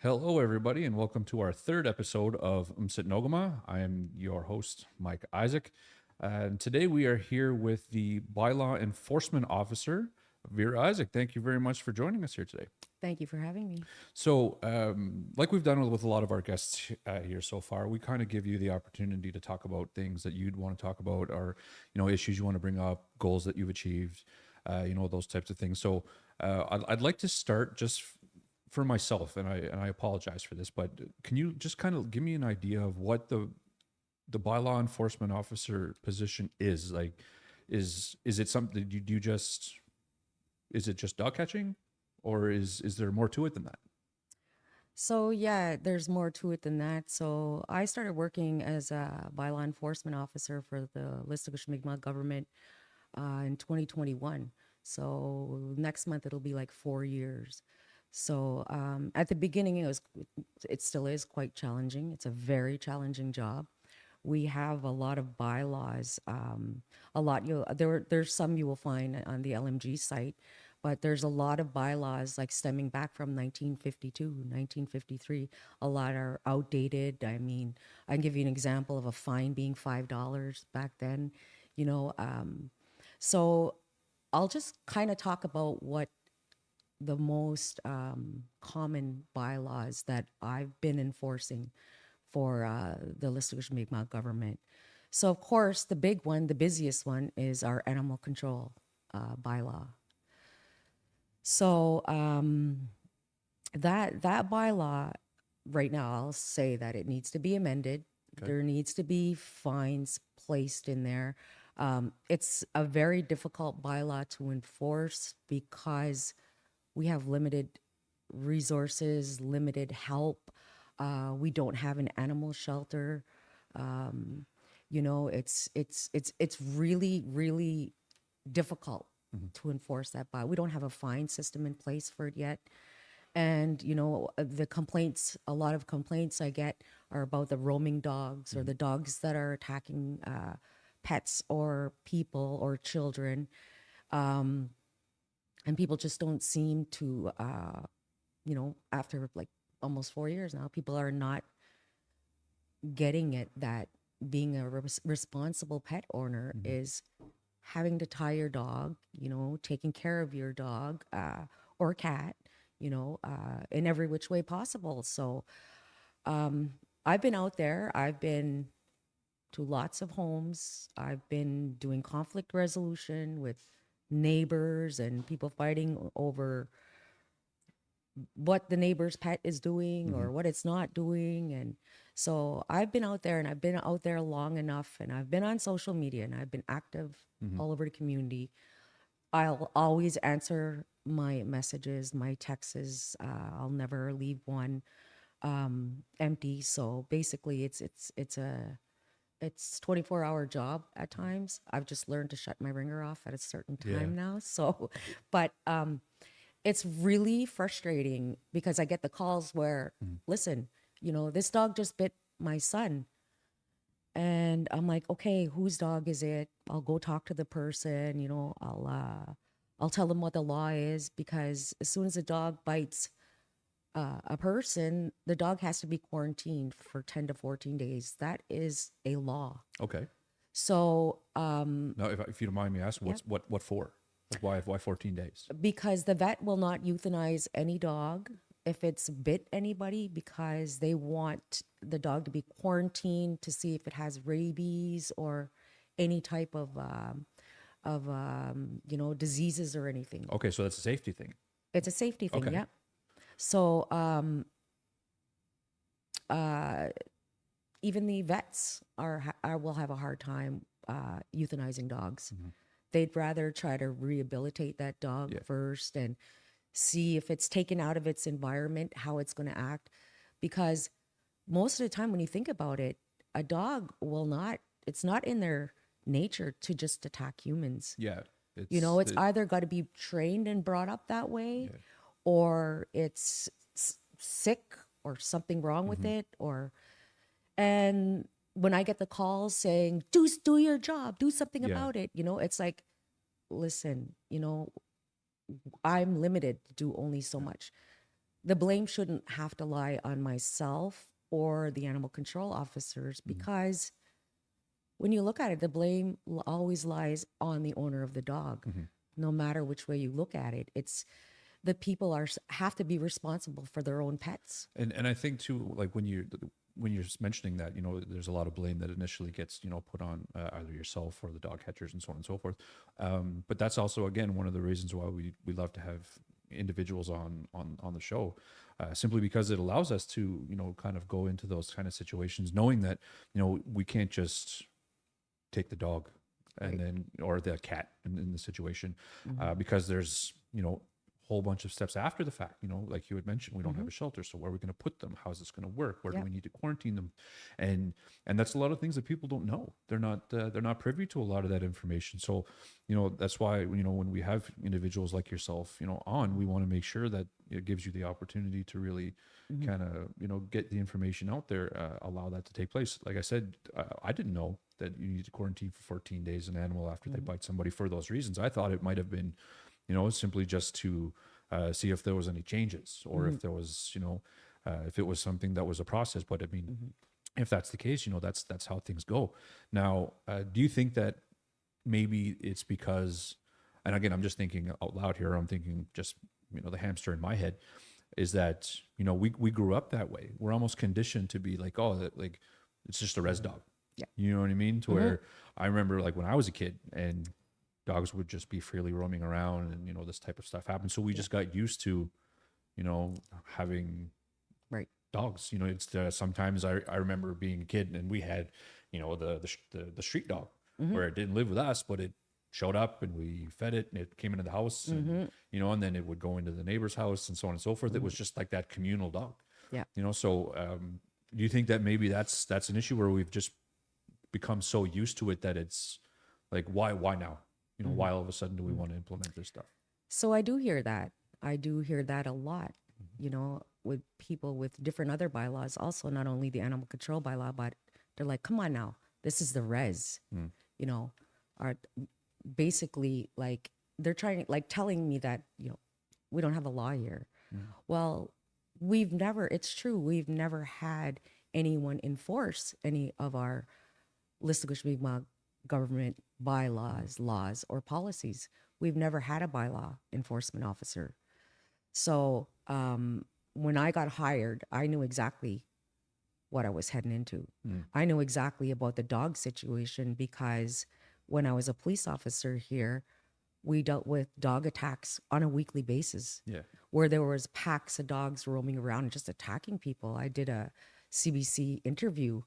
Hello, everybody, and welcome to our third episode of Nogama. I am your host, Mike Isaac. And today we are here with the Bylaw Enforcement Officer, Vera Isaac. Thank you very much for joining us here today. Thank you for having me. So, like we've done with a lot of our guests here so far, we kind of give you the opportunity to talk about things that you'd want to talk about, or issues you want to bring up, goals that you've achieved, those types of things. So, I'd like to start just for myself, and I apologize for this, but can you just kind of give me an idea of what the bylaw enforcement officer position is? Like, is it something you do? Just is it just dog catching, or is there more to it than that? So, yeah, there's more to it than that. So, I started working as a bylaw enforcement officer for the Mi'kmaq government in 2021. So, next month it'll be like 4 years. So, at the beginning, it still is quite challenging. It's a very challenging job. We have a lot of bylaws. There's some you will find on the LMG site, but there's a lot of bylaws like stemming back from 1952, 1953. A lot are outdated. I mean, I can give you an example of a fine being $5 back then. You know, so I'll just kind of talk about what the most common bylaws that I've been enforcing for the Mi'kmaq government. So, of course, the big one, the busiest one, is our animal control bylaw. So, that bylaw, right now, I'll say that it needs to be amended. Okay. There needs to be fines placed in there. It's a very difficult bylaw to enforce because we have limited resources, limited help. We don't have an animal shelter. It's really difficult to enforce that bylaw. We don't have a fine system in place for it yet. And a lot of complaints I get are about the roaming dogs or the dogs that are attacking pets or people or children. And people just don't seem to, after like almost 4 years now, people are not getting it that being a responsible pet owner is having to tie your dog, taking care of your dog or cat, in every which way possible. So I've been out there. I've been to lots of homes. I've been doing conflict resolution with neighbors and people fighting over what the neighbor's pet is doing Mm-hmm. or what it's not doing. And so I've been out there and I've been out there long enough and I've been on social media and I've been active Mm-hmm. all over the community. I'll always answer my messages, my texts. I'll never leave one empty. So basically it's 24-hour job at times. I've just learned to shut my ringer off at a certain Yeah. time now. So, but it's really frustrating because I get the calls where, listen, this dog just bit my son. And I'm like, okay, whose dog is it? I'll go talk to the person, I'll tell them what the law is because as soon as a dog bites a person, the dog has to be quarantined for 10 to 14 days. That is a law. Okay. So, Now, if you don't mind me asking, yeah, what for? Like, why 14 days? because the vet will not euthanize any dog if it's bit anybody because they want the dog to be quarantined to see if it has rabies or any type of diseases or anything. Okay, so that's a safety thing. It's a safety thing, Okay. yeah. So even the vets will have a hard time euthanizing dogs. Mm-hmm. They'd rather try to rehabilitate that dog Yeah. first and see if it's taken out of its environment, how it's going to act. Because most of the time, when you think about it, a dog will not, it's not in their nature to just attack humans. Yeah. It's either got to be trained and brought up that way, Yeah. or it's sick or something wrong with Mm-hmm. it, and when I get the calls saying, do your job, do something Yeah. about it, it's like, listen, I'm limited to do only so much. the blame shouldn't have to lie on myself or the animal control officers, because when you look at it, the blame always lies on the owner of the dog. No matter which way you look at it, it's the people have to be responsible for their own pets. And I think too, like when you're mentioning that, you know, there's a lot of blame that initially gets, you know, put on either yourself or the dog catchers and so on and so forth. But that's also, again, one of the reasons why we love to have individuals on the show, simply because it allows us to, you know, kind of go into those kind of situations, knowing that, you know, we can't just take the dog and then or the cat in the situation, because there's, you know, whole bunch of steps after the fact. You know, like you had mentioned, we don't have a shelter, so where are we going to put them? How's this going to work? Where do Yep. we need to quarantine them? And that's a lot of things that people don't know. They're not privy to a lot of that information. So, you know, that's why, you know, when we have individuals like yourself, you know, on, we want to make sure that it gives you the opportunity to really kind of, you know, get the information out there, allow that to take place. Like I said, I didn't know that you need to quarantine for 14 days an animal after they bite somebody for those reasons. I thought it might have been, you know, simply just to see if there was any changes, or if there was, you know, if it was something that was a process. But I mean, if that's the case, you know, that's how things go. Now, do you think that maybe it's because, and again, I'm just thinking out loud here, I'm thinking just, you know, the hamster in my head, is that, you know, we grew up that way. We're almost conditioned to be like, oh, that, like, it's just a res dog. Yeah. You know what I mean? To where I remember, like, when I was a kid and dogs would just be freely roaming around, and, you know, this type of stuff happened. So we just got used to, you know, having Right. dogs. You know, it's sometimes I remember being a kid and we had, you know, the street dog, where it didn't live with us, but it showed up and we fed it and it came into the house, and, you know, and then it would go into the neighbor's house and so on and so forth. It was just like that communal dog. Yeah. You know, so do you think that maybe that's an issue where we've just become so used to it that it's like, why now? You know, why all of a sudden do we want to implement this stuff? So I do hear that. I do hear that a lot, you know, with people with different other bylaws, also not only the animal control bylaw, but they're like, come on now, this is the res, you know, are basically like, they're trying, like telling me that, you know, we don't have a law here. Well, it's true, we've never had anyone enforce any of our Listigoshmigma government bylaws, laws, or policies. We've never had a bylaw enforcement officer. So when I got hired, I knew exactly what I was heading into. I knew exactly about the dog situation, because when I was a police officer here, we dealt with dog attacks on a weekly basis, Yeah. where there was packs of dogs roaming around and just attacking people. I did a CBC interview,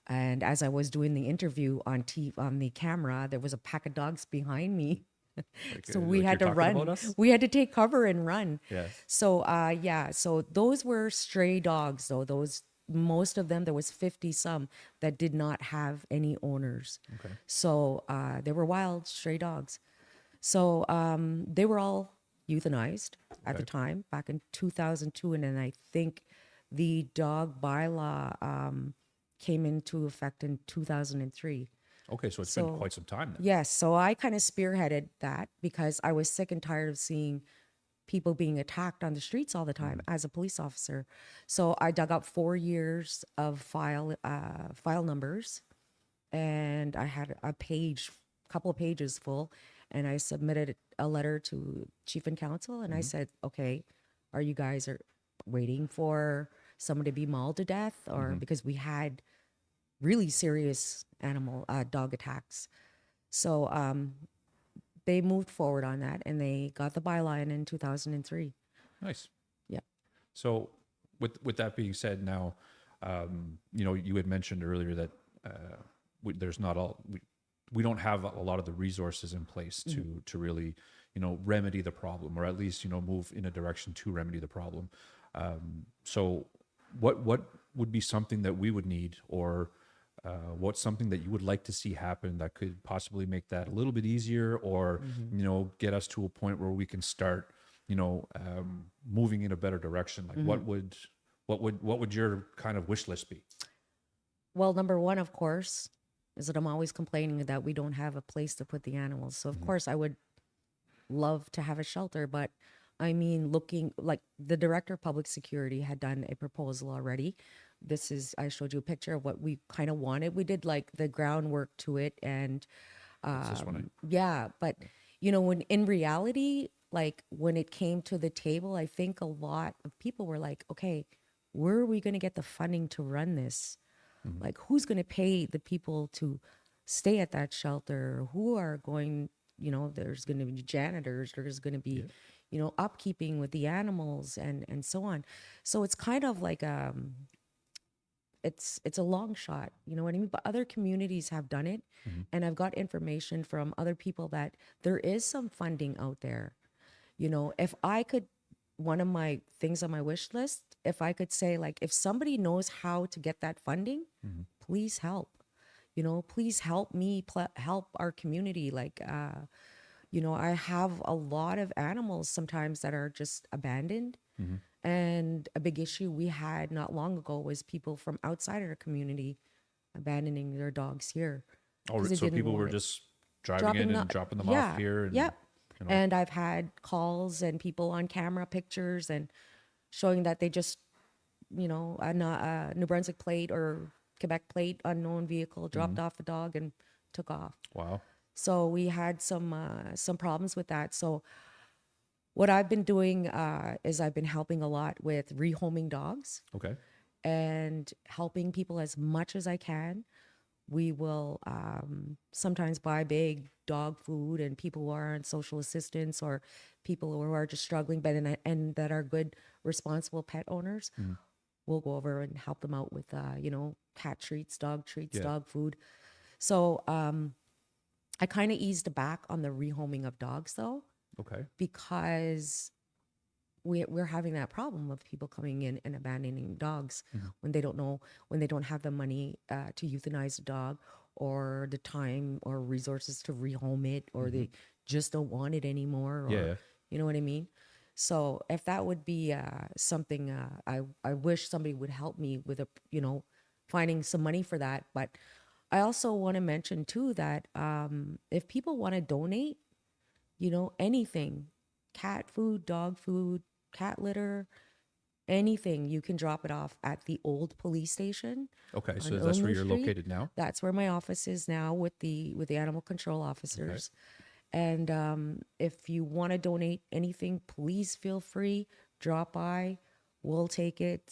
and as I was doing the interview on on the camera, there was a pack of dogs behind me. Like, So like we you're had to talking about run. us? We had to take cover and run. Yeah. So yeah, so those were stray dogs though. Those, most of them, there was 50 some that did not have any owners. Okay. So they were wild stray dogs. So they were all euthanized at the Okay. time, back in 2002. And then I think the dog bylaw came into effect in 2003. Okay. So it's been So, quite some time then. yes, so I kind of spearheaded that because I was sick and tired of seeing people being attacked on the streets all the time as a police officer. So I dug up 4 years of file numbers, and I had a couple of pages full, and I submitted a letter to chief and council, and I said, okay, are you guys are waiting for someone to be mauled to death, or because we had really serious dog attacks. So they moved forward on that, and they got the byline in 2003. Nice. Yeah. So with that being said, now, you know, you had mentioned earlier that there's not all we don't have a lot of the resources in place to really, you know, remedy the problem, or at least, you know, move in a direction to remedy the problem. So what would be something that we would need, or what's something that you would like to see happen that could possibly make that a little bit easier, or, you know, get us to a point where we can start, you know, moving in a better direction? Like, what would your kind of wish list be? Well, number one, of course, is that I'm always complaining that we don't have a place to put the animals. So of course I would love to have a shelter, but I mean, looking like the director of public security had done a proposal already. This is, I showed you a picture of what we kind of wanted. We did like the groundwork to it, and That's this one. yeah, but when in reality, like when it came to the table, I think a lot of people were like, okay, where are we going to get the funding to run this? Mhm. Like, who's going to pay the people to stay at that shelter? Who are going, there's going to be janitors, there's going to be, Yeah. upkeeping with the animals and so on. So it's kind of like it's a long shot, you know what I mean? But other communities have done it, Mhm. and I've got information from other people that there is some funding out there. If I could, one of my things on my wish list, if I could say, like, if somebody knows how to get that funding, Mhm. please help. Please help me help our community. Like, I have a lot of animals sometimes that are just abandoned. Mhm. And a big issue we had not long ago was people from outside of our community abandoning their dogs here Oh, because they so didn't people were want it. just driving in Dropping and the, dropping them off yeah, here, and yep. you know. And I've had calls and people on camera pictures and showing that they just, a New Brunswick plate or Quebec plate, unknown vehicle, Mhm. dropped off a dog and took off. Wow. So we had some problems with that. So what I've been doing is I've been helping a lot with rehoming dogs Okay. and helping people as much as I can. We will sometimes buy big dog food, and people who are on social assistance or people who are just struggling, but and that are good, responsible pet owners, Mhm. we'll go over and help them out with, cat treats, Yeah. dog food. So I kind of eased back on the rehoming of dogs though, Okay. because we're having that problem of people coming in and abandoning dogs Mhm. when they don't know, when they don't have the money to euthanize a dog, or the time or resources to rehome it, or Mhm. they just don't want it anymore, Yeah. or Yeah. you know what I mean. So if that would be something, I wish somebody would help me with finding some money for that. But I also want to mention too that if people want to donate, anything, cat food, dog food, cat litter, anything, you can drop it off at the old police station Okay. on So that's where Ilmu you're Street. located now. That's where my office is now with the animal control Okay. officers. And if you want to donate anything, please feel free. Drop by. We'll take it.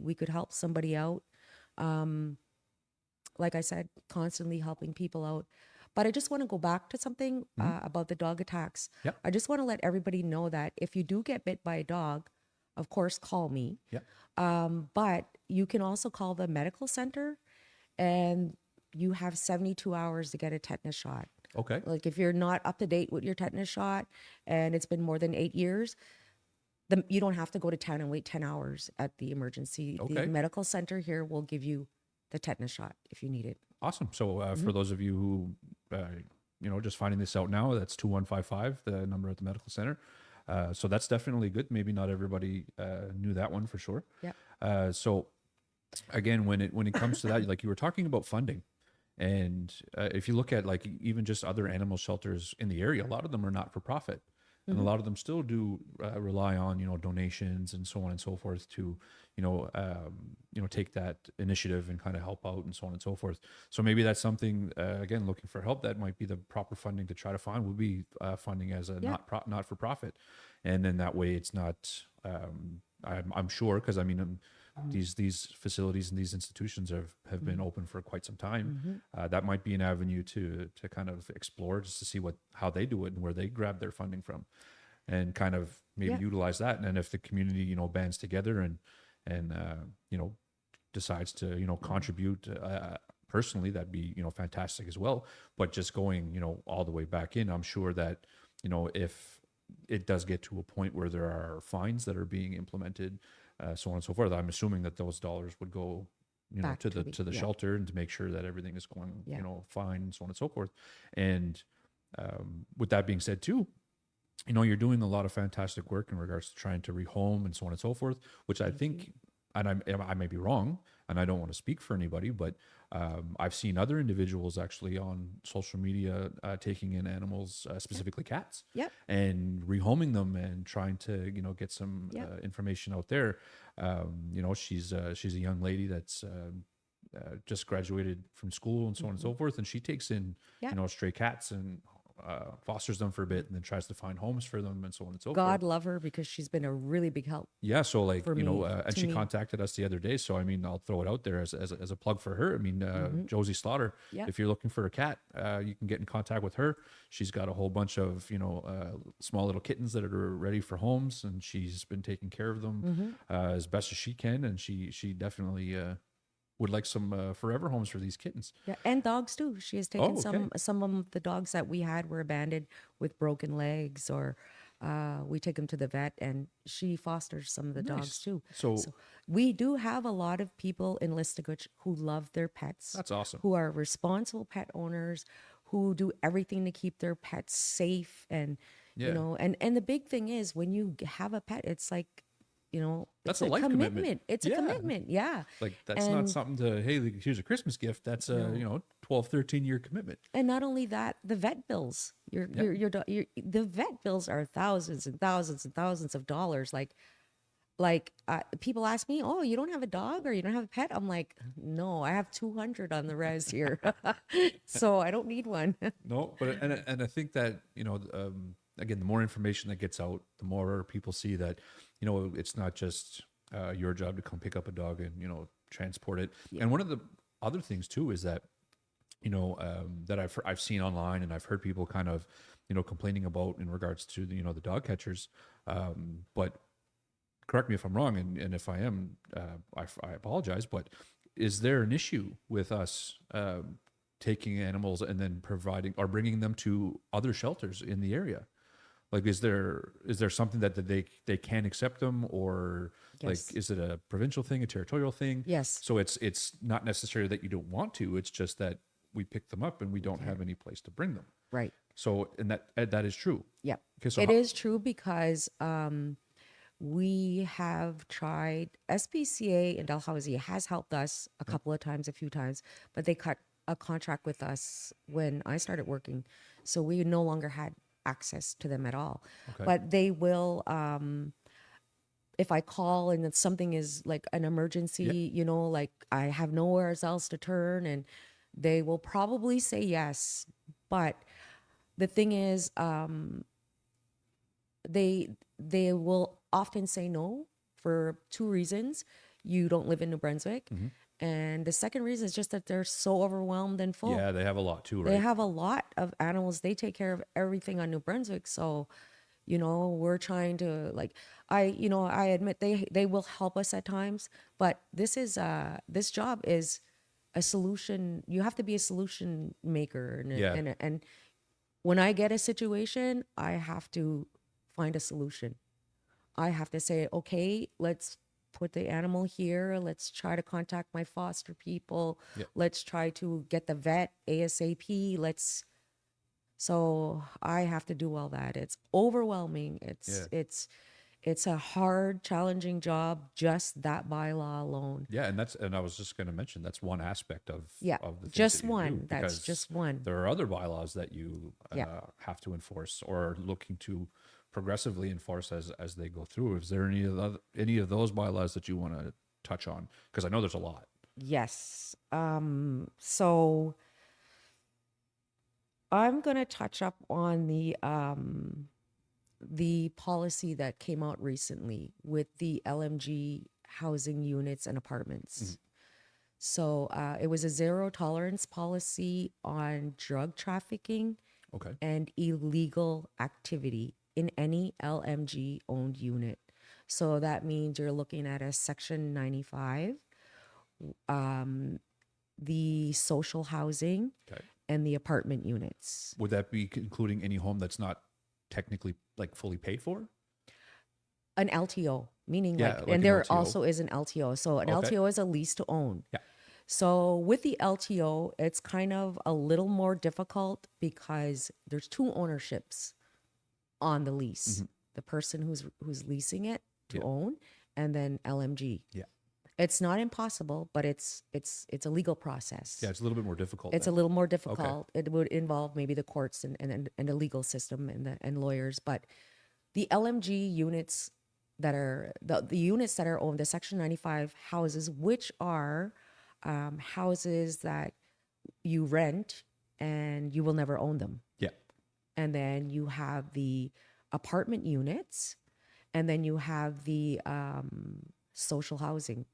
We could help somebody out. Like I said, constantly helping people out. But I just want to go back to something Mhm. about the dog attacks. Yep. I just want to let everybody know that if you do get bit by a dog, of course, call me. Yep. But you can also call the medical center, and you have 72 hours to get a tetanus shot. Okay. Like if you're not up to date with your tetanus shot and it's been more than 8 years, you don't have to go to town and wait 10 hours at the emergency. The Okay. medical center here will give you the tetanus shot if you need it. Awesome. So Mm-hmm. for those of you who just finding this out now, that's 2155, the number at the medical center. So that's definitely good. Maybe not everybody knew that one for sure. Yeah. So again, when it comes to that, like you were talking about funding, and if you look at like even just other animal shelters in the area, a lot of them are not for profit, and a Mm-hmm. lot of them still do rely on donations and so on and so forth to take that initiative and kind of help out and so on and so forth. So maybe that's something again, looking for help, that might be the proper funding to try to find, would be funding as a Yeah. not for profit, and then that way it's not. I'm sure, because I mean, these facilities and these institutions have been open for quite some time. Mm-hmm. That might be an avenue to kind of explore, just to see how they do it and where they grab their funding from, and kind of maybe Yeah. utilize that. And then if the community bands together and decides to contribute personally, that'd be fantastic as well. But just going all the way back in, I'm sure that if it does get to a point where there are fines that are being implemented, so on and so forth, I'm assuming that those dollars would go Back to to the yeah. shelter, and to make sure that everything is going Yeah. fine, and so on and so forth. And with that being said too, you're doing a lot of fantastic work in regards to trying to rehome and so on and so forth, which I Thank think and I may be wrong, and I don't want to speak for anybody, but I've seen other individuals actually on social media taking in animals, specifically cats, Yep. and rehoming them and trying to get some Yep. information out there. She's a young lady that's just graduated from school and so on and so forth, and she takes in Yep. stray cats and fosters them for a bit, and then tries to find homes for them and so on and so forth. God love her because she's been a really big help Yeah, so like for me. and To she me. contacted us the other day. So I mean, I'll throw it out there as a plug for her. I mean, Josie Slaughter. Yep. If you're looking for a cat, you can get in contact with her. She's got a whole bunch of small little kittens that are ready for homes, and she's been taking care of them as best as she can. And she definitely would like some forever homes for these kittens. Yeah, and dogs too. She has taken Oh, okay. some of the dogs that we had were abandoned with broken legs, or we take them to the vet, and she fosters some of the dogs Nice. too. So So we do have a lot of people in Listigoch who love their pets, that's awesome. who are responsible pet owners, who do everything to keep their pets safe, and Yeah. and the big thing is when you have a pet, it's like That's it's a a life commitment. It's a Yeah. commitment, yeah. Like that's not And something to, hey, like, here's a Christmas gift. That's a 12, 13-year commitment. And not only that, the vet bills. The vet bills are thousands and thousands and thousands of dollars. People ask me, "Oh, you don't have a dog or you don't have a pet?" I'm like, "No, I have 200 on the res here, so I don't need one." No, but and I think that again, the more information that gets out, the more people see that it's not just your job to come pick up a dog and transport it. And one of the other things too is that that I've seen online, and I've heard people kind of complaining about in regards to the dog catchers. But correct me if I'm wrong, and if I am, I apologize. But is there an issue with us taking animals and then providing or bringing them to other shelters in the area? Like, is there something that they can accept them, or Yes. like is it a provincial thing, a territorial thing? Yes. So it's not necessarily that you don't want to. It's just that we pick them up and we don't have any place to bring them. Right. So and that is true. Yeah. Okay, so It is true because we have tried. SPCA in Dalhousie has helped us a couple of times, a few times, but they cut a contract with us when I started working, so we no longer had access to them at all. Okay. But they will, if I call and it's something is like an emergency, like I have nowhere else to turn, and they will probably say yes. But the thing is, they will often say no for two reasons. You don't live in New Brunswick. And the second reason is just that they're so overwhelmed and full. yeah, they have a lot too, They right? have a lot of animals. They take care of everything on New Brunswick. So, we're trying to I admit they will help us at times, but this job is a solution. You have to be a solution maker, Yeah. and when I get a situation, I have to find a solution. I have to say, okay, let's put the animal here. Let's try to contact my foster people. Yep. Let's try to get the vet ASAP. So I have to do all that. It's overwhelming. It's a hard, challenging job, just that bylaw alone. Yeah, and I was just going to mention that's one aspect of Yeah, of the things just that you do, one. That's because just one. there are other bylaws that you Yeah. have to enforce or are looking to progressively enforce as they go through. Is there any of those bylaws that you want to touch on? Because I know there's a lot. Yes. So I'm going to touch up on the policy that came out recently with the LMG housing units and apartments. So it was a zero tolerance policy on drug trafficking Okay. and illegal activity in any LMG owned unit. So that means you're looking at a Section 95, the social housing, Okay. and the apartment units. Would that be including any home that's not technically like fully paid for? An LTO, meaning Yeah, like, like and an there LTO. also is an LTO. So an Okay. LTO is a lease to own. Yeah. So with the LTO, it's kind of a little more difficult because there's two ownerships on the lease. The person who's leasing it to Yeah. own, and then LMG. Yeah. It's not impossible, but it's a legal process. Yeah, it's a little bit more difficult It's a then. little more Okay. difficult. It would involve maybe the courts and the legal system and lawyers, but the LMG units that are the units that are owned, the Section 95 houses, which are houses that you rent and you will never own them. Yeah. And then you have the apartment units, and then you have the social housing.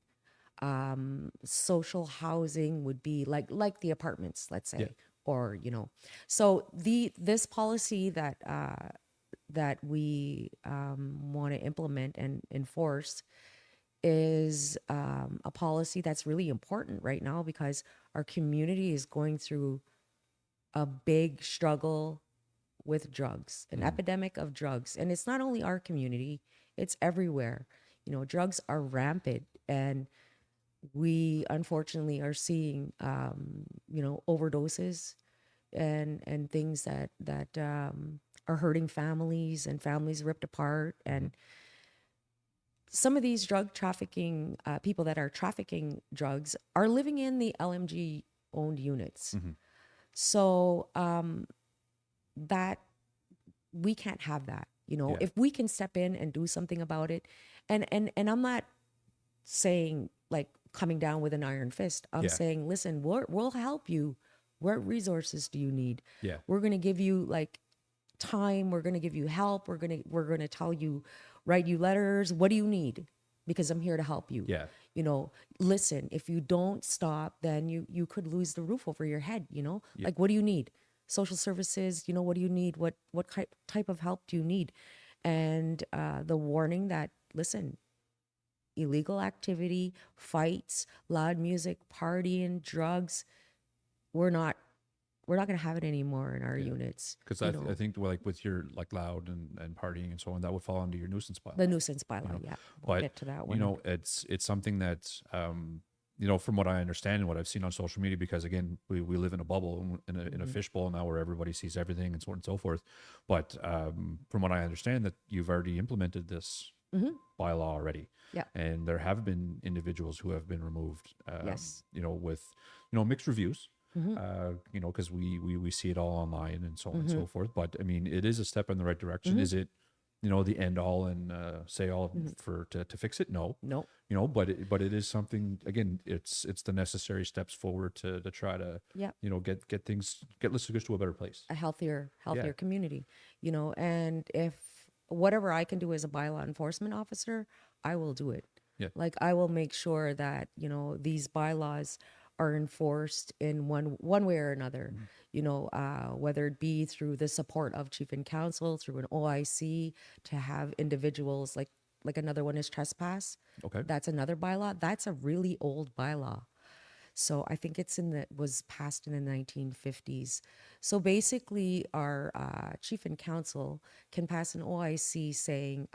Social housing would be like the apartments, let's Yeah. say, or so this policy that we want to implement and enforce is a policy that's really important right now because our community is going through a big struggle with drugs, an epidemic of drugs. And it's not only our community, it's everywhere. Drugs are rampant, and we unfortunately are seeing, overdoses and things that are hurting families and families ripped apart. Mm-hmm. And some of these drug trafficking people that are trafficking drugs are living in the LMG owned units. Mm-hmm. So that we can't have that. Yeah. If we can step in and do something about it, and I'm not saying like coming down with an iron fist. I'm Yeah. saying, listen, we'll help you. What resources do you need? Yeah. We're gonna give you like time. We're gonna give you help. We're gonna tell you, write you letters. What do you need? Because I'm here to help you. Yeah. Listen, if you don't stop, then you could lose the roof over your head. Yeah. Like, what do you need? Social services. What do you need? What type of help do you need? And the warning that, listen, illegal activity, fights, loud music, partying, drugs, we're not going to have it anymore in our Yeah. units. Because I think like with your like loud and partying and so on, that would fall under your nuisance bylaw. The nuisance bylaw, yeah. We'll But get to that one. it's something that from what I understand and what I've seen on social media, because again, we live in a bubble, in a fishbowl now where everybody sees everything and so on and so forth. But from what I understand, that you've already implemented this bylaw already. Yeah. And there have been individuals who have been removed. Yes. With mixed reviews. Because we see it all online and so on and so forth. But I mean, it is a step in the right direction. Is it, the end all and say all for to fix it? No. No. But it is something. Again, it's the necessary steps forward to try to Yeah. get things get Lissagush to a better place. A healthier Yeah. community, and if whatever I can do as a bylaw enforcement officer, I will do it. Yeah. Like, I will make sure that, these bylaws are enforced in one way or another, whether it be through the support of chief and council, through an OIC, to have individuals like another one is trespass. Okay. That's another bylaw. That's a really old bylaw. So I think was passed in the 1950s. So basically, our chief and council can pass an OIC saying,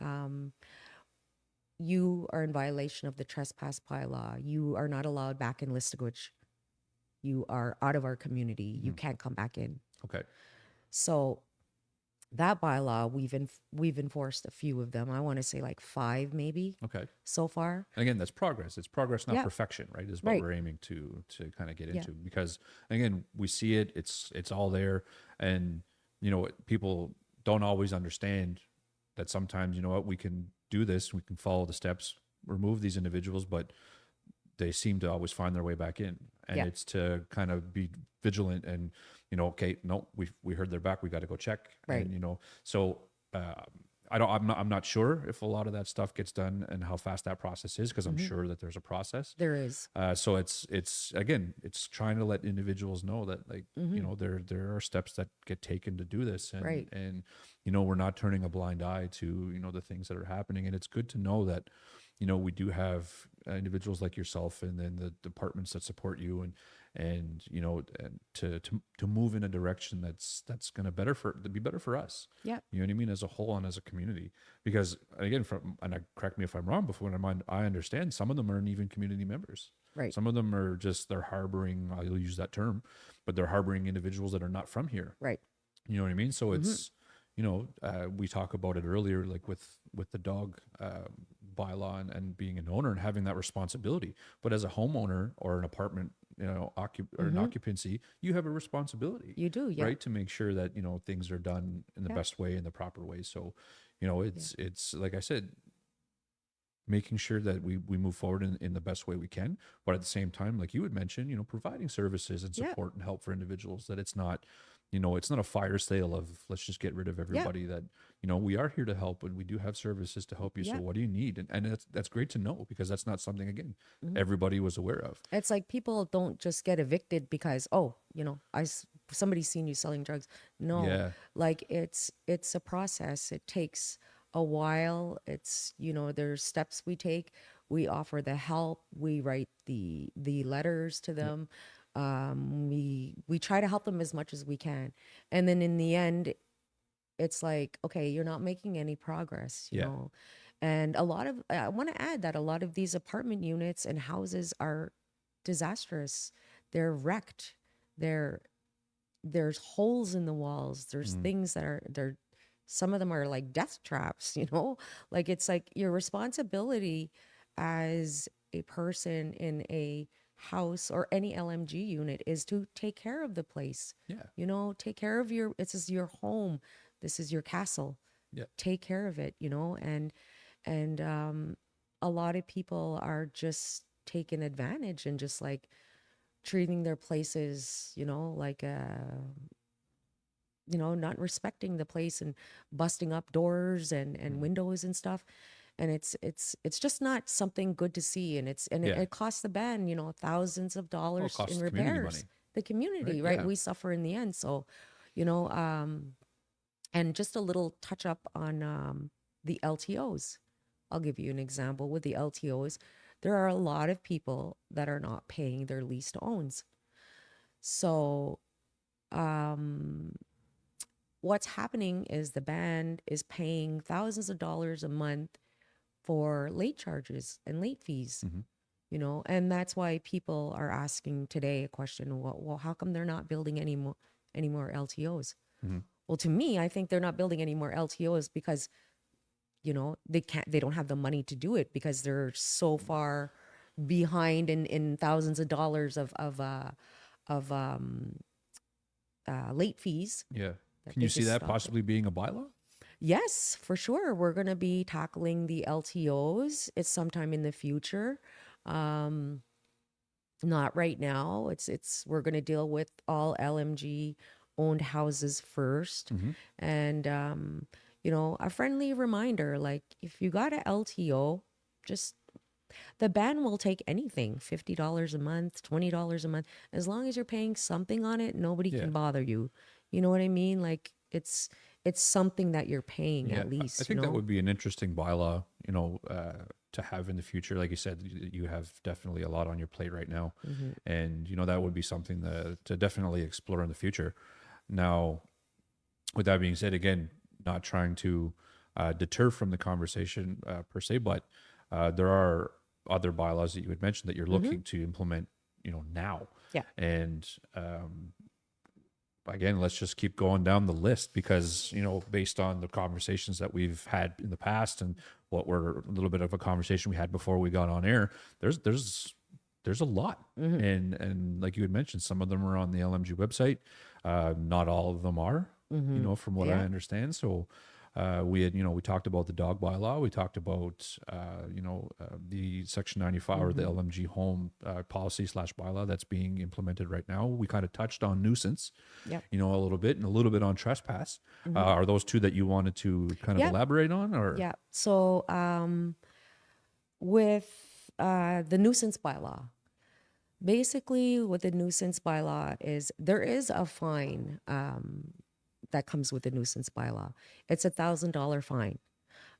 you are in violation of the trespass bylaw. You are not allowed back in Lissagush. You are out of our community. You can't come back in. Okay. So that bylaw, we've enforced a few of them. I want to say like 5 maybe Okay. so far. And again, that's progress. It's progress, not Yeah. perfection, right? Is what Right. we're aiming to kind of get Yeah. into. Because again, we see it. It's all there, and people don't always understand that sometimes we can do this, we can follow the steps, remove these individuals, but they seem to always find their way back in. And Yeah. it's to kind of be vigilant and okay, no, we heard they're back, we got to go check. Right. And so I'm not sure if a lot of that stuff gets done and how fast that process is, because I'm sure that there's a process. There is. So it's again, it's trying to let individuals know that there are steps that get taken to do this, and Right. and we're not turning a blind eye to the things that are happening. And it's good to know that we do have individuals like yourself, and then the departments that support you, and to move in a direction that's going to be better for us. Yeah. You know what I mean, as a whole and as a community. Because again, correct me if I'm wrong, but from what I understand, some of them aren't even community members. Right. Some of them are they're harboring, I'll use that term, but they're harboring individuals that are not from here. Right. You know what I mean? So it's, we talk about it earlier, like with the dog bylaw and being an owner and having that responsibility. But as a homeowner or an apartment, or an Mm-hmm. occupancy, you have a responsibility, You do, yeah. right, to make sure that things are done in the Yeah. best way, in the proper way. So, Yeah. it's like I said, making sure that we move forward in the best way we can, but at the same time, like you had mentioned, providing services and Yeah. support and help for individuals, that it's not a fire sale of let's just get rid of Yeah. everybody. That we are here to help, and we do have services to help you. So Yeah. what do you need? And that's great to know, because that's not something, again, Mhm. everybody was aware of. It's like people don't just get evicted because, oh, somebody's seen you selling drugs. No, Yeah. like it's a process. It takes a while. There's steps we take. We offer the help. We write the letters to Yeah. them. We try to help them as much as we can. And then in the end, it's like, okay, you're not making any progress, you Yeah. know. And I want to add that a lot of these apartment units and houses are disastrous. They're wrecked. There, there's holes in the walls. There's Mm. things that some of them are like death traps, you know? Like it's like your responsibility as a person in a house or any LMG unit is to take care of the place. Yeah. Take care of this is your home. This is your castle. Yeah. Take care of it, and a lot of people are just taking advantage and just like treating their places, like not respecting the place and busting up doors and Mm. windows and stuff. And it's just not something good to see. And Yeah. it costs the band, thousands of Well, it dollars costs in the community money, repairs. The right? community, right? Yeah. We suffer in the end. So, you know, and just a little touch up on the LTOs. I'll give you an example with the LTOs. There are a lot of people that are not paying their lease to owns. So, um, what's happening is the band is paying thousands of dollars a month for late charges and late fees, Hmm. and that's why people are asking today a question, well, how come they're not building any more LTOs? Hmm. Well, to me, I think they're not building any more LTOs because they don't have the money to do it because they're so far behind in thousands of dollars of late fees Yeah. that Can they you see just that stop it. possibly being a bylaw? Yes, for sure. We're going to be tackling the LTOs. It's sometime in the future. Um, Not right now. We're going to deal with all LMG owned houses first. Hmm. And a friendly reminder, like if you got a LTO, just the ban will take anything, $50 a month, $20 a month. As long as you're paying something on it, nobody Yeah. can bother you. You know what I mean? Like it's something that you're paying Yeah, at I least, think that would be an interesting bylaw, to have in the future. Like you said, you have definitely a lot on your plate right now, Hmm. and that would be something to definitely explore in the future. Now, with that being said, again, not trying to deter from the conversation per se, but there are other bylaws that you had mentioned that you're Hmm. looking to implement, now, Yeah. and again, let's just keep going down the list, because based on the conversations that we've had in the past, and what were a little bit of a conversation we had before we got on air, there's a lot. Hmm. And like you had mentioned, some of them are on the LMG website, not all of them are, Hmm. from what I Yeah. understand. So we talked about the dog bylaw. We talked about, the Section 95, or the Hmm. LMG home policy slash bylaw that's being implemented right now. We kind of touched on nuisance, Yeah. a little bit, and a little bit on trespass. Hmm. Are those two that you wanted to kind of Yeah. elaborate on, or? Yeah. So with the nuisance bylaw, basically what the nuisance bylaw is, there is a fine that comes with the nuisance bylaw. It's $1,000 fine.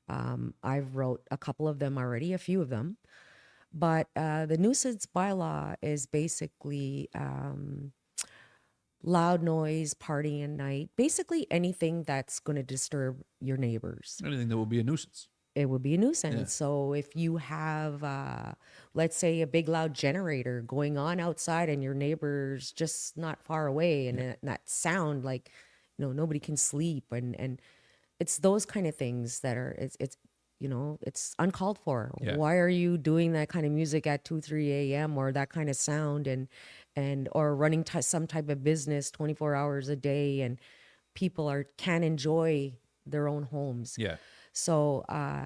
I've wrote a couple of them already, a few of them. But the nuisance bylaw is basically loud noise, partying at night, basically anything that's going to disturb your neighbors. Anything that will be a nuisance. It would be a Yeah. nuisance. So if you have, let's say, a big loud generator going on outside and your neighbor's just not far away, and Yeah. that sound like, nobody can sleep, and it's those kind of things that are it's uncalled for. Yeah. Why are you doing that kind of music at 2 3 a.m. or that kind of sound, and or running some type of business 24 hours a day, and people are can enjoy their own homes. Yeah. So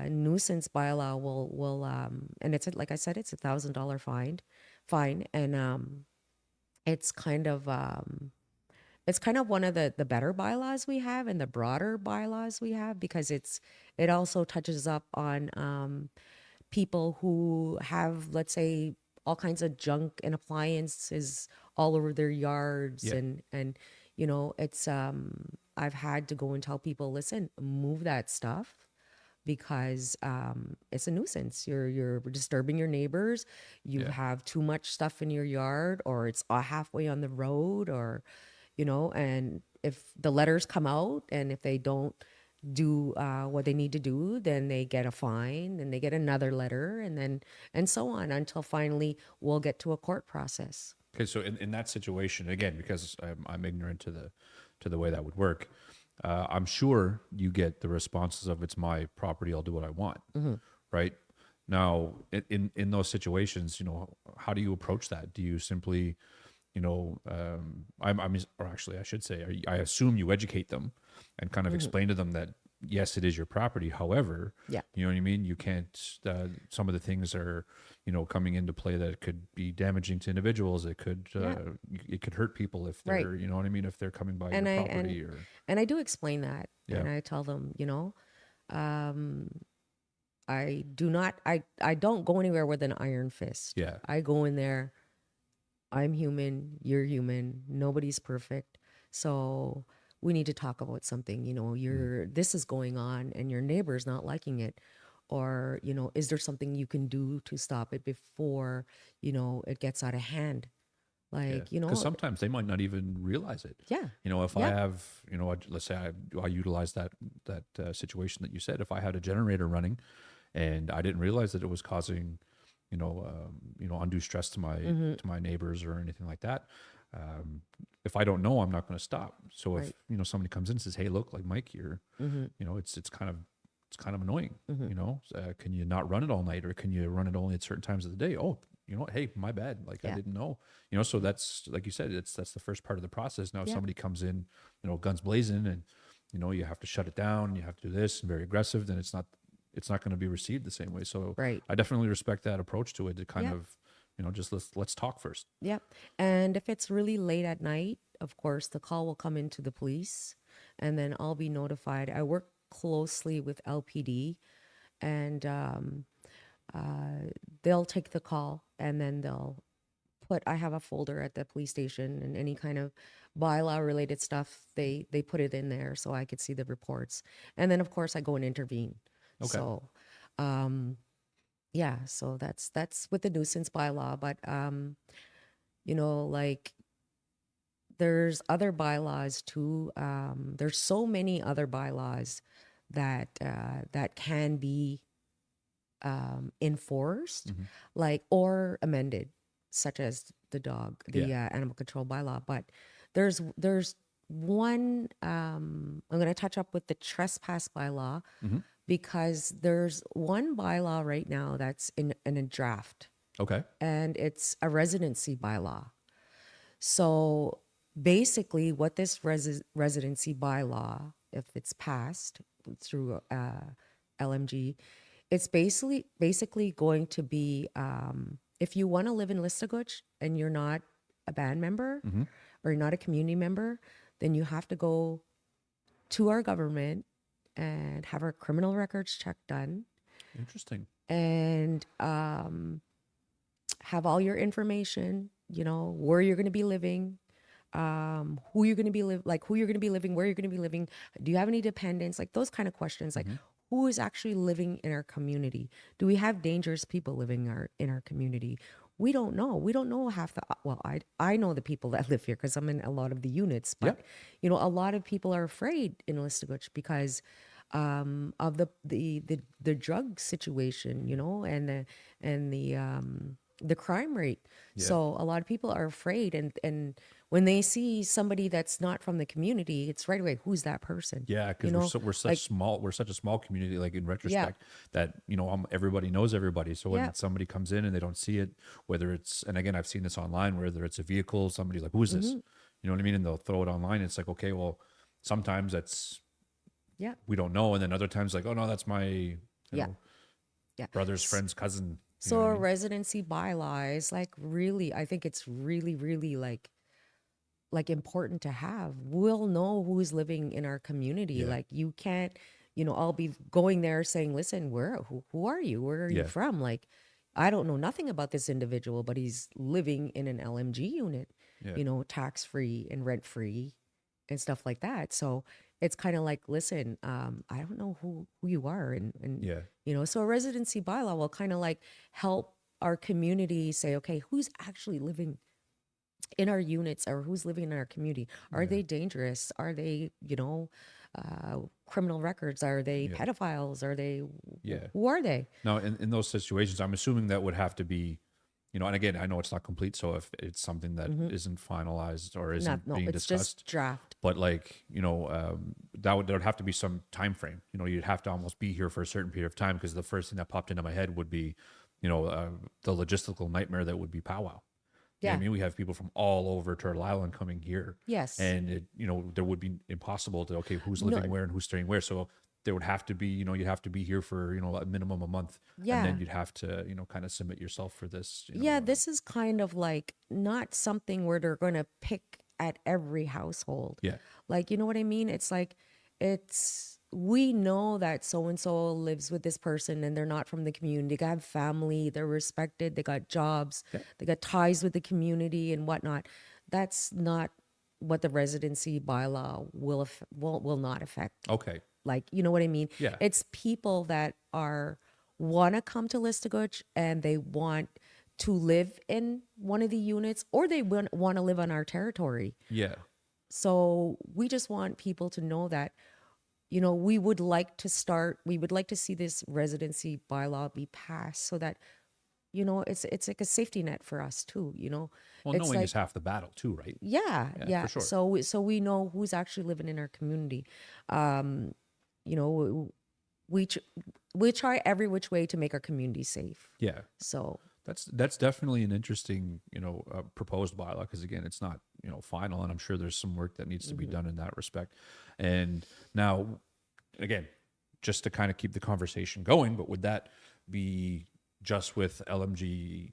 nuisance bylaw will and like I said, it's $1,000 fine, and it's kind of one of the better bylaws we have and the broader bylaws we have, because it also touches up on people who have, let's say, all kinds of junk and appliances all over their yards, Yeah. and it's I've had to go and tell people, listen, move that stuff, because it's a nuisance. You're disturbing your neighbors. You Yeah. have too much stuff in your yard, or it's halfway on the road, or and if the letters come out and if they don't do what they need to do, then they get a fine, and they get another letter, and then and so on, until finally we'll get to a court process. Okay, so in that situation, again, because I'm ignorant to the way that would work, I'm sure you get the responses of "It's my property, I'll do what I want," right? Now, in those situations, how do you approach that? Do you simply, or actually, I should say, I assume you educate them and kind of explain to them that yes, it is your property. However, Yeah. you know what I mean. You can't. Some of the things are, coming into play that could be damaging to individuals. Yeah. It could hurt people if Right. they're, you know what I mean, if they're coming by your and i and property or and I do explain that, yeah, and I tell them, um I don't go anywhere with an iron fist. yeah, I go in there. I'm human, you're human, nobody's perfect. So we need to talk about something. This is going on and your neighbor's not liking it. Or, is there something you can do to stop it before, it gets out of hand? yeah. Like, Because sometimes they might not even realize it. yeah, If I yeah, have, let's say I utilize that situation that you said. If I had a generator running and I didn't realize that it was causing, undue stress to my neighbors or anything like that. If I don't know, I'm not going to stop. So if right. somebody comes in and says, "Hey, look, like Mike, you're, it's kind of annoying. Can you not run it all night, or can you run it only at certain times of the day?" Oh, you know what? Hey, my bad. Like I Yeah, didn't know. So that's like you said. That's the first part of the process. Now, if yeah, somebody comes in, guns blazing, and you have to shut it down. You have to do this and very aggressive. Then it's not going to be received the same way. So right. I definitely respect that approach to it. To kind Yeah, of just let's talk first. yeah. And if it's really late at night, of course, the call will come into the police, and then I'll be notified. I work closely with LPD, and they'll take the call, and then I have a folder at the police station, and any kind of bylaw related stuff, they put it in there so I could see the reports. And then of course I go and intervene. Okay. So yeah, so that's with the nuisance bylaw. But like, there's other bylaws too. There's so many other bylaws that can be enforced, Hmm. like, or amended, such as Yeah. the animal control bylaw. But there's one. I'm going to touch up with the trespass bylaw, Hmm. because there's one bylaw right now that's in a draft, Okay. and it's a residency bylaw. So basically, what this residency bylaw, if it's passed through LMG, it's basically going to be, if you want to live in Listaguch and you're not a band member, Hmm. or you're not a community member, then you have to go to our government and have our criminal records check done, Interesting. and have all your information, where you're going to be living, who you're going to be who you're going to be living, where you're going to be living, do you have any dependents, like those kind of questions, like Hmm. who is actually living in our community, do we have dangerous people living in our community? We don't know half the, well, I know the people that live here because I'm in a lot of the units, Yeah. but a lot of people are afraid in Listaguch because of the drug situation, and the the crime rate. Yeah. So a lot of people are afraid, and when they see somebody that's not from the community, it's right away, who's that person? Yeah, You because know, like, we're such a small community. Like in yeah, retrospect, that everybody knows everybody. So yeah, when somebody comes in and they don't see it, whether it's, and again I've seen this online, whether it's a vehicle, somebody's like, "Who's this?" hmm, You know what I mean? And they'll throw it online. It's like, okay, well, sometimes that's, yeah, we don't know, and then other times like, oh no, that's my, yeah, yeah. brother's friend's cousin. You know So what I a mean? residency bylaw is like really, I think it's really, really like important to have. We'll know who's living in our community. Yeah, Like you can't, I'll be going there saying, listen, who are you? Where are you yeah, from? Like, I don't know nothing about this individual, but he's living in an LMG unit, yeah, tax free and rent free and stuff like that. So it's kind of like, listen, I don't know who you are. And, yeah, so a residency bylaw will kind of like help our community say, okay, who's actually living in our units, or who's living in our community? Are yeah, they dangerous? Are they, criminal records? Are they yeah, pedophiles? Are they, yeah. who are they? Now, in those situations, I'm assuming that would have to be, and again, I know it's not complete. So if it's something that Hmm. isn't finalized or Not, isn't no, being it's just discussed, draft. but like, there would have to be some time frame. You'd have to almost be here for a certain period of time, because the first thing that popped into my head would be, the logistical nightmare that would be powwow. You know what I Yeah. mean? We have people from all over Turtle Island coming here, Yes. and there would be impossible to, okay, who's No. living where and who's staying where. So there would have to be, you'd have to be here for, a minimum a month, and then Yeah. you'd have to, kind of submit yourself for this, Yeah. This is kind of like not something where they're going to pick at every household. yeah, Like, you know what I mean? It's like, we know that so and so lives with this person and they're not from the community. They have family, they're respected, they got jobs, yeah, they got ties with the community and whatnot. That's not what the residency bylaw will not affect. okay, Like, you know what I mean? yeah, It's people that want to come to Listaguch and they want to live in one of the units, or they want to live on our territory. yeah, So we just want people to know that, we would like to see this residency bylaw be passed so that, it's like a safety net for us too, well, It's knowing is like, half the battle too, right? yeah, Yeah, yeah. for sure. So we know who's actually living in our community. Um, you know, we tr- we try every which way to make our community safe. Yeah, So, that's definitely an interesting, proposed bylaw, because again, it's not, final, and I'm sure there's some work that needs to be mhm. done in that respect. And now, again, just to kind of keep the conversation going, but would that be just with LMG,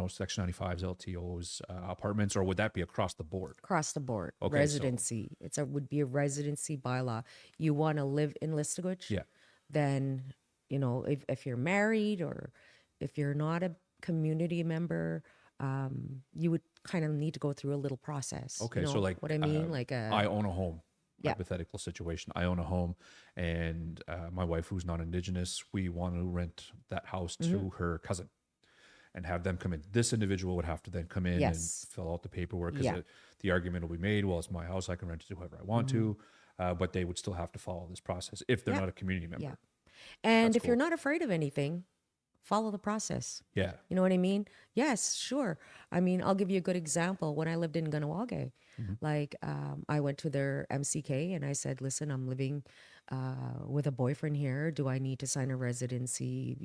Section 95's, LTO's, apartments, or would that be across the board? Across the board, Okay, so residency. Would be a residency bylaw. You want to live in Listaguch, yeah, then, if you're married, or if you're not a community member, you would kind of need to go through a little process. You okay, so know like, what I mean? Like I own a home. yeah. Hypothetical situation. I own a home, and my wife, who's not indigenous, we want to rent that house Hmm. to her cousin and have them come in. This individual would have to then come in and Yes. fill out the paperwork, because Yeah. the argument will be made, well, it's my house, I can rent it to whoever I want Hmm. to, but they would still have to follow this process if they're Yeah. not a community Yeah. member. And That's if you're cool. not afraid of anything, follow the process. Yeah. You know what I mean? Yes, sure. I mean, I'll give you a good example. When I lived in Ganawage, Hmm. like, I went to their MCK and I said, listen, I'm living with a boyfriend here. Do I need to sign a residency,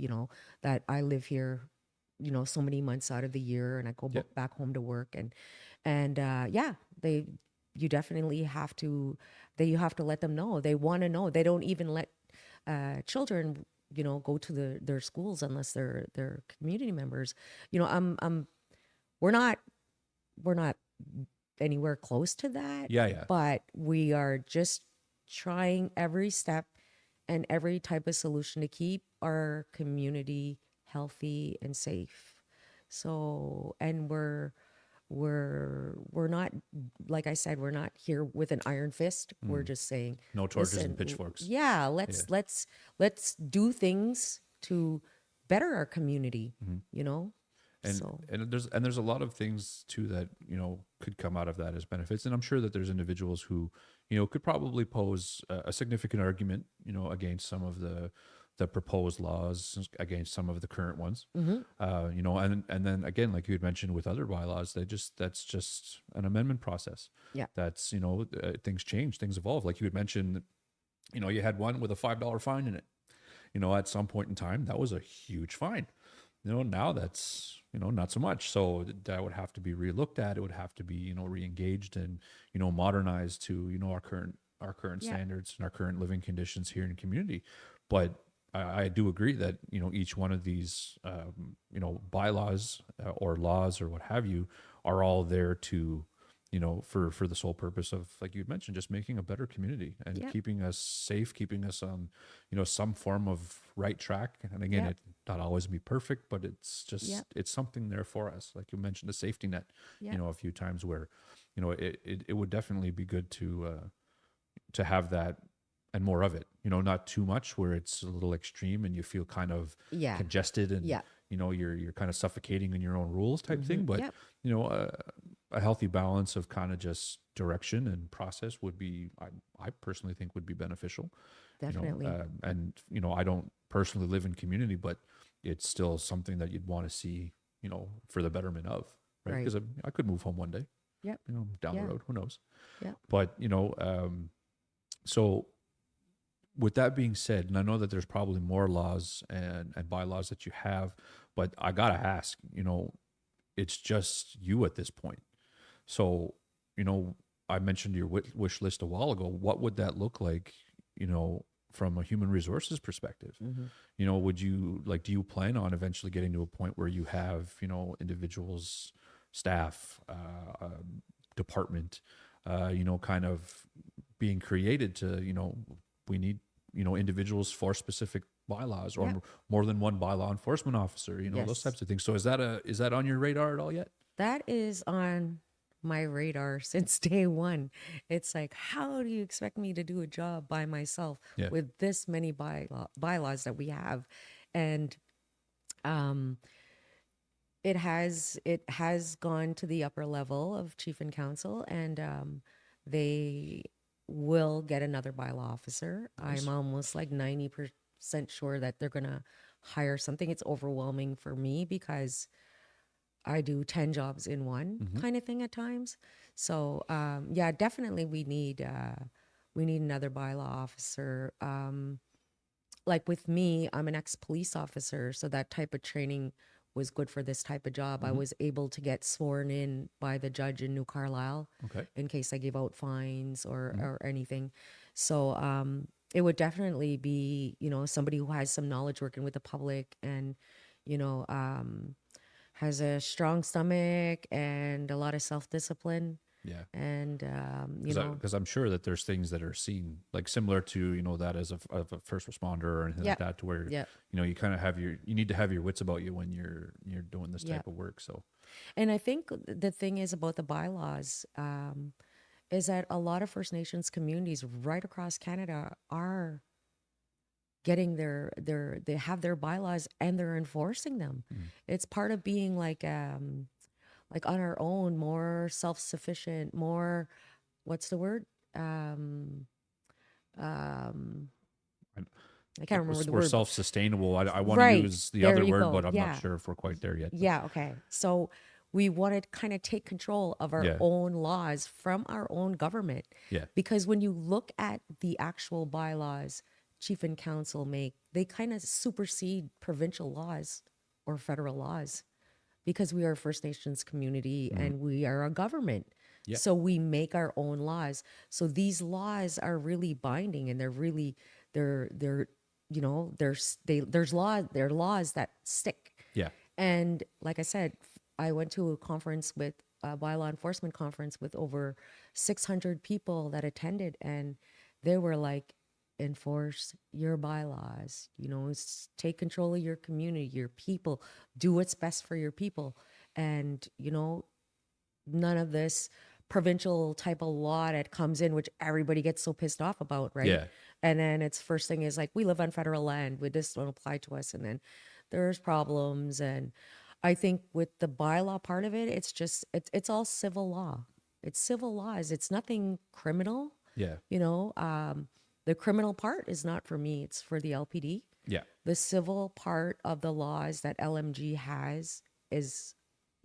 that I live here, so many months out of the year, and I go Yeah. back home to work? And yeah, you definitely have to, you have to let them know. They want to know. They don't even let children, go to their schools unless they're community members. I'm we're not we're not anywhere close to that, Yeah. Yeah. but we are just trying every step and every type of solution to keep our community healthy and safe. So, and we're not, like I said, we're not here with an iron fist. We're Mm. just saying, No torches and listen, pitchforks. yeah, Yeah. let's do things to better our community, Mhm. you know? and So, there's a lot of things too that could come out of that as benefits, and I'm sure that there's individuals who could probably pose a significant argument against some of the the proposed laws against some of the current ones. Mm-hmm. You know, and then again, like you had mentioned with other bylaws, that's just an amendment process. Yeah. That's, you know, things change, things evolve. Like you had mentioned, you know, you had one with a $5 fine in it. You know, at some point in time, that was a huge fine. You know, now that's, you know, not so much. So that would have to be relooked at. It would have to be, you know, re-engaged and, you know, modernized to, you know, our current Yeah. standards and our current living conditions here in the community. But I do agree that, you know, each one of these, you know, bylaws or laws or what have you are all there to, you know, for the sole purpose of, like you mentioned, just making a better community and Yeah. keeping us safe, keeping us on, you know, some form of right track. And again, Yeah. it not always be perfect, but it's Yeah. just it's something there for us. Like you mentioned, a safety net, Yeah. you know, a few times where, you know, it would definitely be good to have that and more of it. You know, not too much where it's a little extreme and you feel kind of Yeah. congested and Yeah. you know you're kind of suffocating in your own rules type Mm-hmm. thing. But Yep. you know, a healthy balance of kind of just direction and process would be, I personally think would be beneficial. You know, Definitely. and you know, I don't personally live in community, but it's still something that you'd want to see, you know, for the betterment of, right? Right. Because I could move home one day, Yep. you know, down the Yeah. road, who knows? Yep. But you know, so with that being said, and I know that there's probably more laws and bylaws that you have, but I gotta ask, you know, it's just you at this point. So, you know, I mentioned your wish list a while ago. What would that look like, you know, from a human resources perspective? Mm-hmm. You know, would you like, do you plan on eventually getting to a point where you have, you know, individuals, staff, department, you know, kind of being created to, you know, we need, you know, individuals for specific bylaws or Yep. more than one bylaw enforcement officer, you know, those Yes. types of things. So is that on your radar at all yet? That is on my radar since day one. It's like, how do you expect me to do a job by myself Yeah. with this many bylaws that we have? And um, it has gone to the upper level of chief and council, and they will get another bylaw officer. I'm Nice. almost like 90% sure that they're gonna hire something. It's overwhelming for me because I do 10 jobs in one Hmm. kind of thing at times. So yeah, definitely we need another bylaw officer. Like with me, I'm an ex-police officer, so that type of training was good for this type of job. I Hmm. was able to get sworn in by the judge in New Carlisle Okay. in case I give out fines or Mhm. or anything. So it would definitely be, somebody who has some knowledge working with the public and, you know, has a strong stomach and a lot of self-discipline Yeah. and Because I'm sure that there's things that are seen like similar to, you know, that as of a first responder or anything yeah, like that, to where, yeah, you know, you kind of have you need to have your wits about you when you're doing this yeah. type of work. So And I think the thing is about the bylaws is that a lot of First Nations communities right across Canada are getting they have their bylaws and they're enforcing them. mm, It's part of being like on our own, more self-sufficient, more, what's the word? Um, um, and I can't remember the we're word, but self-sustainable. I want to right use the there other you word, go. but I'm not Yeah. sure if we're quite there yet. But Yeah, okay. So we want to kind of take control of our yeah, own laws from our own government. yeah, Because when you look at the actual bylaws chief and council make, they kind of supersede provincial laws or federal laws because we are a First Nations community mhm, and we are a government. yeah, So we make our own laws. So these laws are really binding and they're there are laws that stick. yeah. And like I said, I went to a conference with a bylaw enforcement conference with over 600 people that attended, and they were like, enforce your bylaws, take control of your community, your people, do what's best for your people. And, none of this provincial type of law that comes in, which everybody gets so pissed off about, right? Yeah. And then it's first thing is like, we live on federal land, would this don't apply to us? And then there's problems. And I think with the bylaw part of it, it's all civil law. It's civil laws. It's nothing criminal, Yeah. the criminal part is not for me, it's for the LPD. Yeah. The civil part of the laws that LMG has is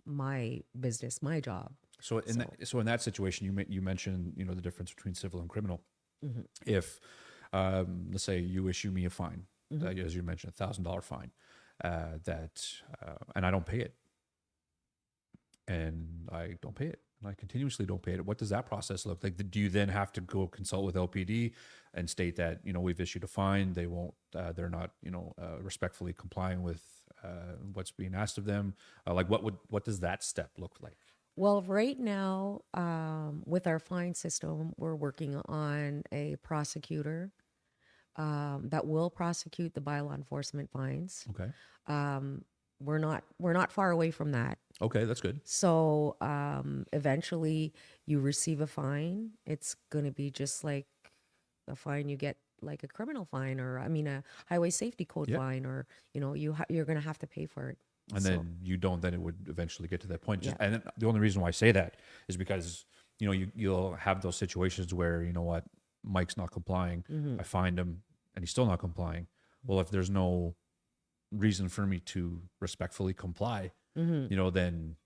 my business, my job. So, So in that situation, you mentioned, you know, the difference between civil and criminal. hmm If let's say you issue me a fine, hmm as you mentioned, $1,000 fine, that and I don't pay it, and I don't pay it, and I continuously don't pay it. What does that process look like? Do you then have to go consult with LPD and state that, you know, we've issued a fine? They won't. They're not, you know, respectfully complying with what's being asked of them. Like what does that step look like? well, right now, with our fine system, we're working on a prosecutor that will prosecute the bylaw enforcement fines. Okay. Um, we're not far away from that. Okay, that's good. So eventually, you receive a fine. It's going to be just like a fine you get, like a criminal fine, or I mean, a highway safety code Yeah. fine, or you're going to have to pay for it. And So then you don't, then it would eventually get to that point. Just yeah, and the only reason why I say that is because, you know, you'll have those situations where, you know what, Mike's not complying. hmm I find him and he's still not complying. Well, if there's no reason for me to respectfully comply, hmm you know, then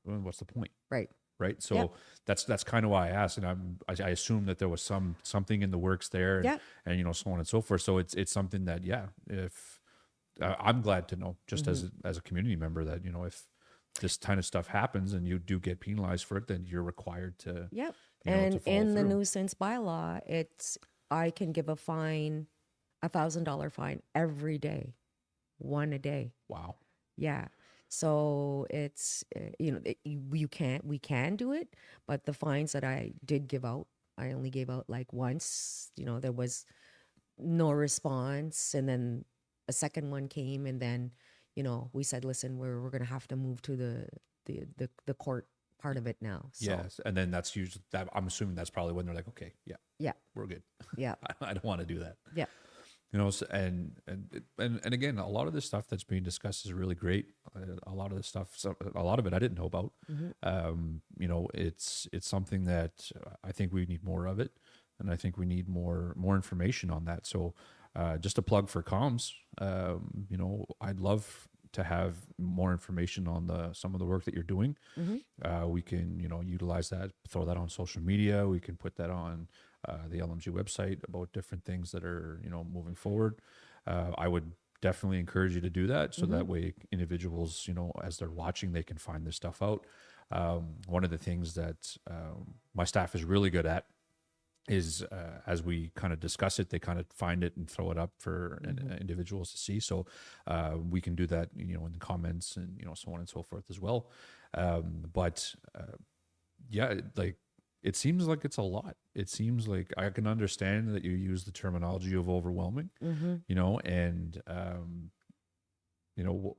what's the point? right, Right. yep, So that's kind of why I asked, and I assume that there was something in the works there, yep, and you know, so on and so forth. So it's something that, yeah, if I'm glad to know, just hmm as a community member, that, you know, if this kind of stuff happens and you do get penalized for it, then you're required to, yep. you know, to And follow in the through. nuisance bylaw, I can give a fine, $1,000 fine every day, one a day. Wow. Yeah. So it's you can't we can do it, but the fines that I did give out, I only gave out like once. There was no response, and then a second one came, and then we said, listen, we're gonna have to move to the court part of it now. So Yes, and then that's usually that. I'm assuming that's probably when they're like, okay, yeah, yeah, we're good. yeah, I don't want to do that. yeah. You know, and again, a lot of this stuff that's being discussed is really great. A lot of this stuff, a lot of it I didn't know about. hmm You know, it's something that I think we need more of it, and I think we need more information on that. So, just a plug for comms. You know, I'd love to have more information on some of the work that you're doing. hmm We can, you know, utilize that, throw that on social media. We can put that on the LMG website about different things that are, you know, moving forward. I would definitely encourage you to do that, so hmm that way individuals, you know, as they're watching, they can find this stuff out. One of the things that my staff is really good at is, as we kind of discuss it, they kind of find it and throw it up for hmm individuals to see. So we can do that, you know, in the comments and, you know, so on and so forth as well. But yeah, like, it seems like it's a lot. It seems like I can understand that you use the terminology of overwhelming, hmm you know, and you know,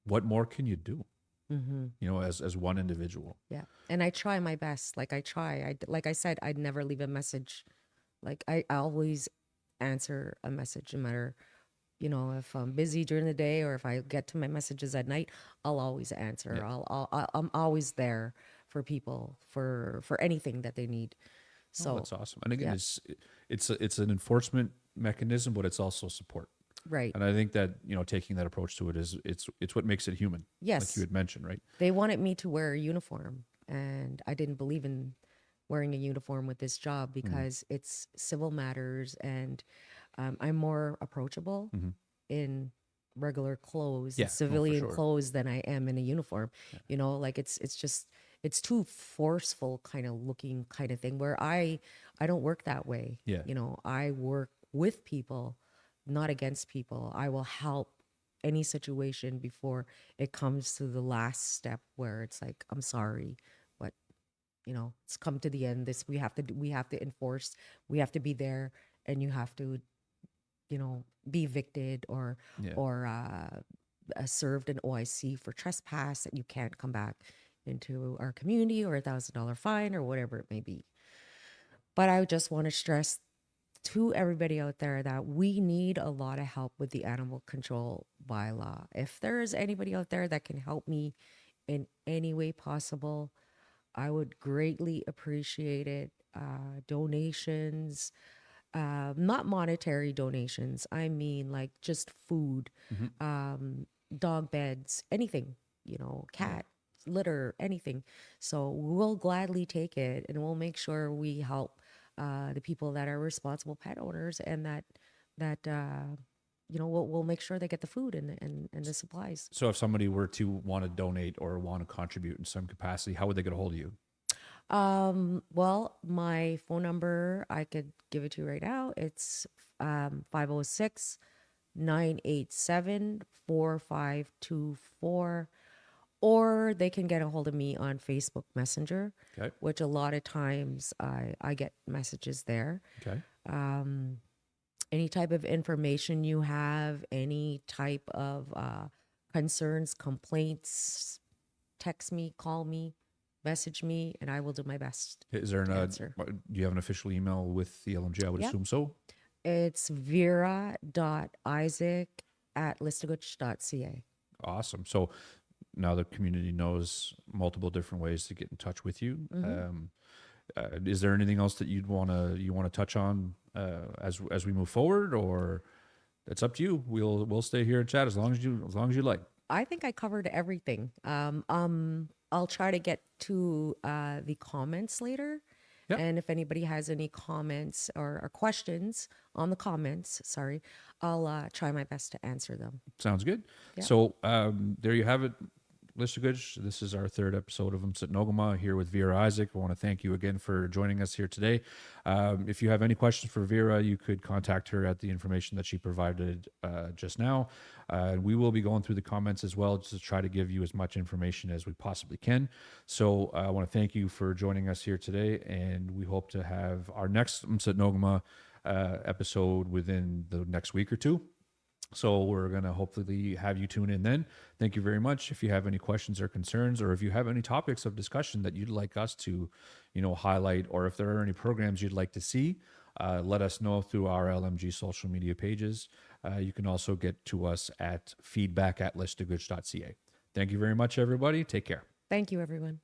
what more can you do, hmm you know, as one individual? Yeah. And I try my best. Like I try. Like I said, I'd never leave a message. Like I always answer a message, no matter, if I'm busy during the day or if I get to my messages at night, I'll always answer. Yeah. I'm always there for people for anything that they need. Oh, So, that's awesome. And again, yeah. it's an enforcement mechanism, but it's also support. Right. And I think that, you know, taking that approach to it is it's what makes it human, like you Yes. had mentioned, right? They wanted me to wear a uniform, and I didn't believe in wearing a uniform with this job Mm-hmm. because it's civil matters, and I'm more approachable Mm-hmm. in regular clothes and Yeah, no, for civilian sure. clothes than I am in a uniform. Like it's just it's too forceful kind of looking kind of thing, where I don't work that way. Yeah, I work with people, not against people. I will help any situation before it comes to the last step where it's like, I'm sorry, but it's come to the end. This we have to enforce, we have to be there, and you have to be evicted, or yeah. or uh, served an OIC for trespass, that you can't come back into our community, or $1,000 fine, or whatever it may be. But I just want to stress to everybody out there that we need a lot of help with the animal control bylaw. If there is anybody out there that can help me in any way possible, I would greatly appreciate it. Donations, not monetary donations. I mean, like just food, Hmm. dog beds, anything, cat litter, anything. So we'll gladly take it, and we'll make sure we help the people that are responsible pet owners, and that we'll make sure they get the food and the supplies. So if somebody were to want to donate or want to contribute in some capacity, how would they get a hold of you? Well, my phone number, I could give it to you right now. It's 506 or they can get a hold of me on Facebook Messenger, Okay. which a lot of times I get messages there. Okay. Any type of information you have, any type of concerns, complaints, text me, call me, message me, and I will do my best Is there to answer. do you have an official email with the LMG? I would Yeah, assume so. it's vera.isaac@listaguch.ca. Awesome. So now the community knows multiple different ways to get in touch with you. Mm-hmm. Is there anything else that you want to touch on as we move forward, or it's up to you? We'll stay here and chat as long as you like. I think I covered everything. I'll try to get to the comments later. Yeah. And if anybody has any comments or questions on the comments, sorry, I'll try my best to answer them. Sounds good. Yeah. So there you have it, Listaguch. This is our third episode of Nogama here with Vera Isaac. I want to thank you again for joining us here today. If you have any questions for Vera, you could contact her at the information that she provided just now. We will be going through the comments as well, just to try to give you as much information as we possibly can. So I want to thank you for joining us here today, and we hope to have our next Nogama episode within the next week or two. So we're going to hopefully have you tune in then. Thank you very much. If you have any questions or concerns, or if you have any topics of discussion that you'd like us to, highlight, or if there are any programs you'd like to see, let us know through our LMG social media pages. You can also get to us at feedback@listaguch.ca. Thank you very much, everybody. Take care. Thank you, everyone.